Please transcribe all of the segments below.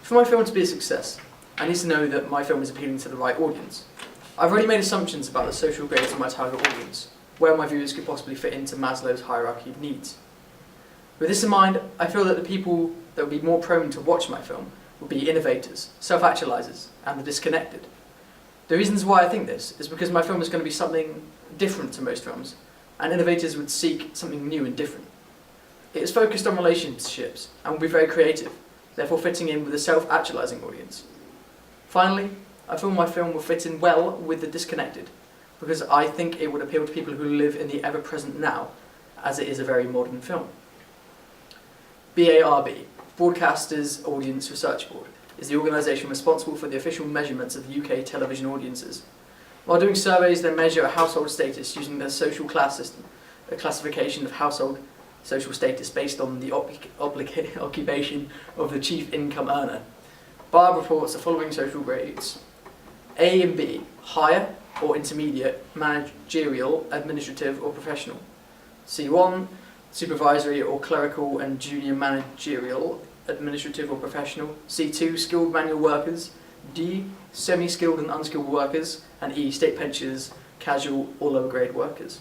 For my film to be a success, I need to know that my film is appealing to the right audience. I've already made assumptions about the social grades of my target audience, where my viewers could possibly fit into Maslow's hierarchy of needs. With this in mind, I feel that the people that would be more prone to watch my film would be innovators, self-actualizers, and the disconnected. The reasons why I think this is because my film is going to be something different to most films, and innovators would seek something new and different. It is focused on relationships and will be very creative, therefore fitting in with a self-actualizing audience. Finally, I feel my film will fit in well with the disconnected, because I think it would appeal to people who live in the ever-present now, as it is a very modern film. BARB, Broadcasters Audience Research Board, is the organisation responsible for the official measurements of UK television audiences. While doing surveys, they measure a household status using their social class system, a classification of household social status based on the occupation of the chief income earner. BARB reports the following social grades: A and B, higher or intermediate, managerial, administrative or professional. C1, supervisory or clerical and junior managerial, administrative or professional. C2, skilled manual workers. D, semi-skilled and unskilled workers. And E, state pensioners, casual or lower grade workers.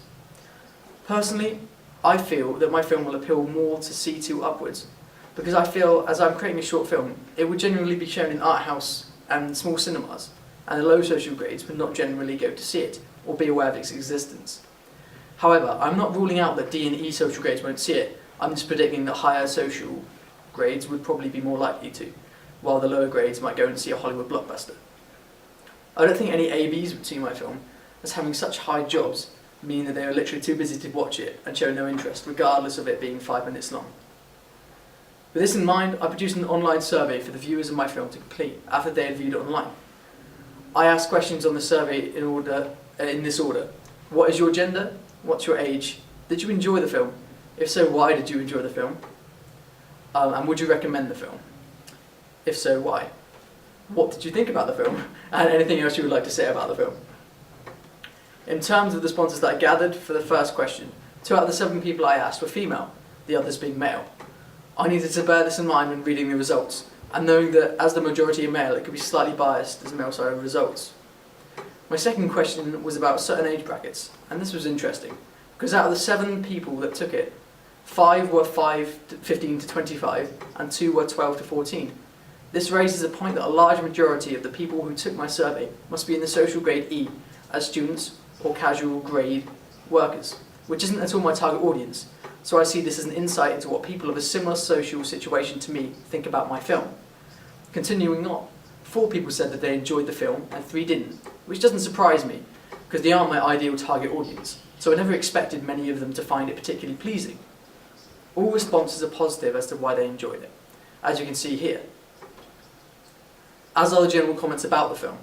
Personally, I feel that my film will appeal more to C2 upwards, because I feel, as I'm creating a short film, it would generally be shown in art house and small cinemas, and the low social grades would not generally go to see it or be aware of its existence. However, I'm not ruling out that D and E social grades won't see it. I'm just predicting that higher social grades would probably be more likely to, while the lower grades might go and see a Hollywood blockbuster. I don't think any ABs would see my film, as having such high jobs meaning that they are literally too busy to watch it and show no interest, regardless of it being 5 minutes long. With this in mind, I produced an online survey for the viewers of my film to complete after they had viewed it online. I asked questions on the survey in this order. What is your gender? What's your age? Did you enjoy the film? If so, why did you enjoy the film? And would you recommend the film? If so, why? What did you think about the film? And anything else you would like to say about the film? In terms of the responses that I gathered for the first question, 2 out of the 7 people I asked were female, the others being male. I needed to bear this in mind when reading the results, and knowing that as the majority are male, it could be slightly biased as male-sided results. My second question was about certain age brackets, and this was interesting, because out of the 7 people that took it, 5 were 15 to 25, and 2 were 12 to 14. This raises a point that a large majority of the people who took my survey must be in the social grade E, as students or casual grade workers, which isn't at all my target audience, so I see this as an insight into what people of a similar social situation to me think about my film. Continuing on, 4 people said that they enjoyed the film and 3 didn't, which doesn't surprise me, because they aren't my ideal target audience, so I never expected many of them to find it particularly pleasing. All responses are positive as to why they enjoyed it, as you can see here, as are the general comments about the film.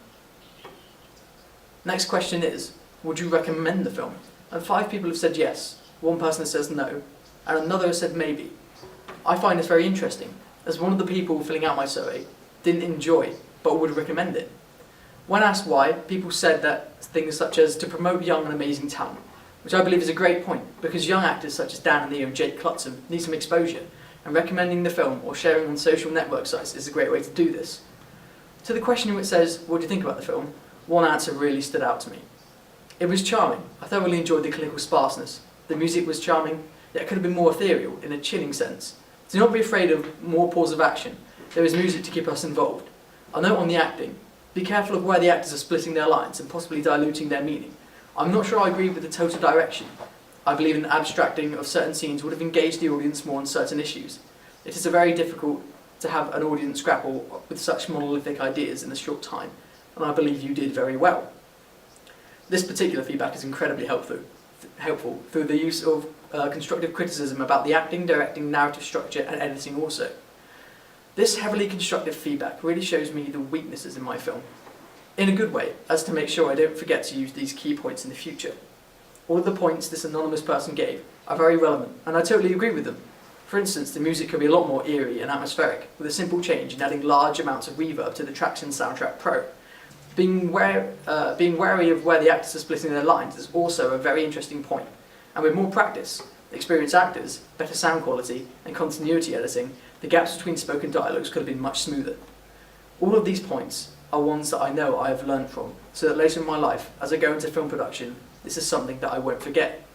Next question is, would you recommend the film? And 5 people have said yes, 1 person says no, and another has said maybe. I find this very interesting, as one of the people filling out my survey didn't enjoy, but would recommend it. When asked why, people said that things such as to promote young and amazing talent, which I believe is a great point, because young actors such as Dan and Leo and Jake Clutson need some exposure, and recommending the film or sharing on social network sites is a great way to do this. To the question which says, what do you think about the film? One answer really stood out to me. It was charming. I thoroughly enjoyed the clinical sparseness. The music was charming, yet it could have been more ethereal, in a chilling sense. Do not be afraid of more pause of action. There is music to keep us involved. A note on the acting. Be careful of where the actors are splitting their lines and possibly diluting their meaning. I'm not sure I agree with the total direction. I believe an abstracting of certain scenes would have engaged the audience more on certain issues. It is very difficult to have an audience grapple with such monolithic ideas in a short time, and I believe you did very well. This particular feedback is incredibly helpful through the use of constructive criticism about the acting, directing, narrative structure and editing also. This heavily constructive feedback really shows me the weaknesses in my film, in a good way, as to make sure I don't forget to use these key points in the future. All of the points this anonymous person gave are very relevant, and I totally agree with them. For instance, the music could be a lot more eerie and atmospheric, with a simple change in adding large amounts of reverb to the Traction Soundtrack Pro. Being wary of where the actors are splitting their lines is also a very interesting point, and with more practice, experienced actors, better sound quality, and continuity editing, the gaps between spoken dialogues could have been much smoother. All of these points are ones that I know I have learned from, so that later in my life, as I go into film production, this is something that I won't forget.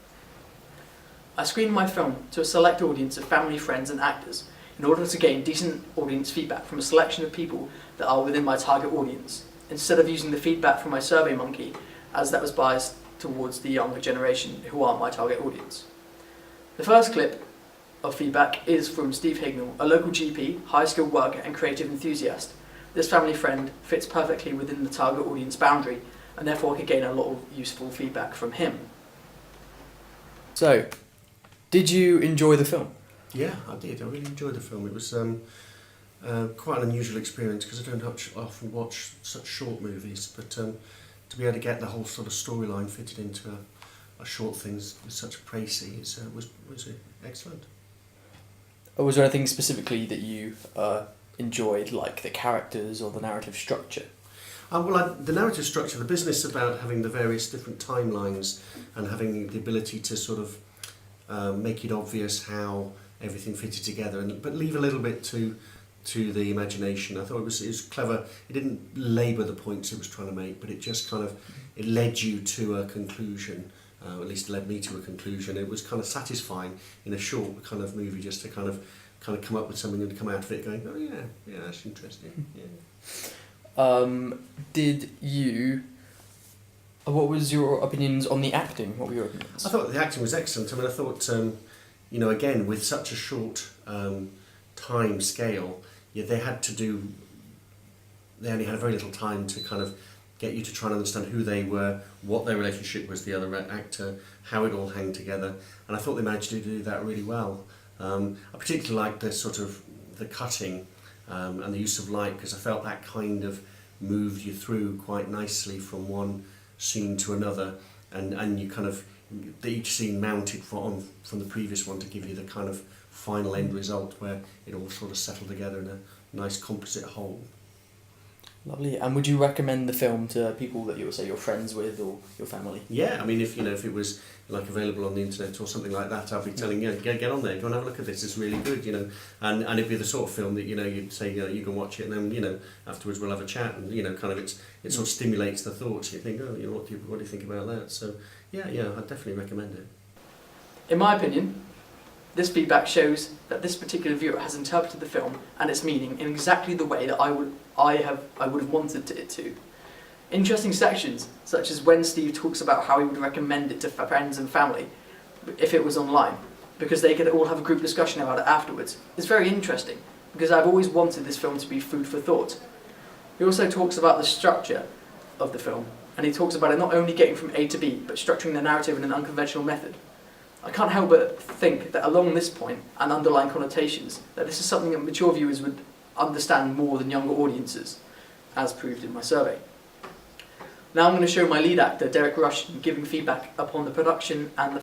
I screened my film to a select audience of family, friends and actors in order to gain decent audience feedback from a selection of people that are within my target audience, instead of using the feedback from my SurveyMonkey, as that was biased towards the younger generation who aren't my target audience. The first clip of feedback is from Steve Hignall, a local GP, high-skilled worker and creative enthusiast. This family friend fits perfectly within the target audience boundary, and therefore I could gain a lot of useful feedback from him. So, did you enjoy the film? Yeah, I did. I really enjoyed the film. It was quite an unusual experience because I don't often watch such short movies, but to be able to get the whole sort of storyline fitted into a short thing with such a précis was excellent. Was there anything specifically that you enjoyed, like the characters or the narrative structure? The narrative structure, the business about having the various different timelines and having the ability to sort of make it obvious how everything fitted together, but leave a little bit to the imagination. I thought it was clever. It didn't labour the points it was trying to make, but it just kind of it led you to a conclusion. At least it led me to a conclusion. It was kind of satisfying in a short kind of movie just to kind of come up with something and come out of it going, oh yeah, that's interesting. Yeah. Did you? What was your opinions on the acting? What were your opinions? I thought the acting was excellent. I mean, I thought, again, with such a short time scale, they only had very little time to kind of get you to try and understand who they were, what their relationship was, the other actor, how it all hung together, and I thought they managed to do that really well. I particularly liked the sort of the cutting and the use of light, because I felt that kind of moved you through quite nicely from one scene to another, and you kind of each scene mounted from the previous one to give you the kind of final end result where it all sort of settled together in a nice composite whole. Lovely. And would you recommend the film to people that you're friends with or your family? Yeah, I mean, if it was like available on the internet or something like that, I'd be telling you, get on there, go and have a look at this. It's really good, and it'd be the sort of film that you'd say, you can watch it, and then afterwards we'll have a chat, and kind of it sort of stimulates the thoughts. You think, what do you think about that? So yeah, I'd definitely recommend it. In my opinion, this feedback shows that this particular viewer has interpreted the film and its meaning in exactly the way that I would have wanted it to. Interesting sections, such as when Steve talks about how he would recommend it to friends and family if it was online, because they could all have a group discussion about it afterwards. It's very interesting, because I've always wanted this film to be food for thought. He also talks about the structure of the film, and he talks about it not only getting from A to B, but structuring the narrative in an unconventional method. I can't help but think that along this point and underlying connotations, that this is something that mature viewers would understand more than younger audiences, as proved in my survey. Now I'm going to show my lead actor, Derek Rush, giving feedback upon the production and the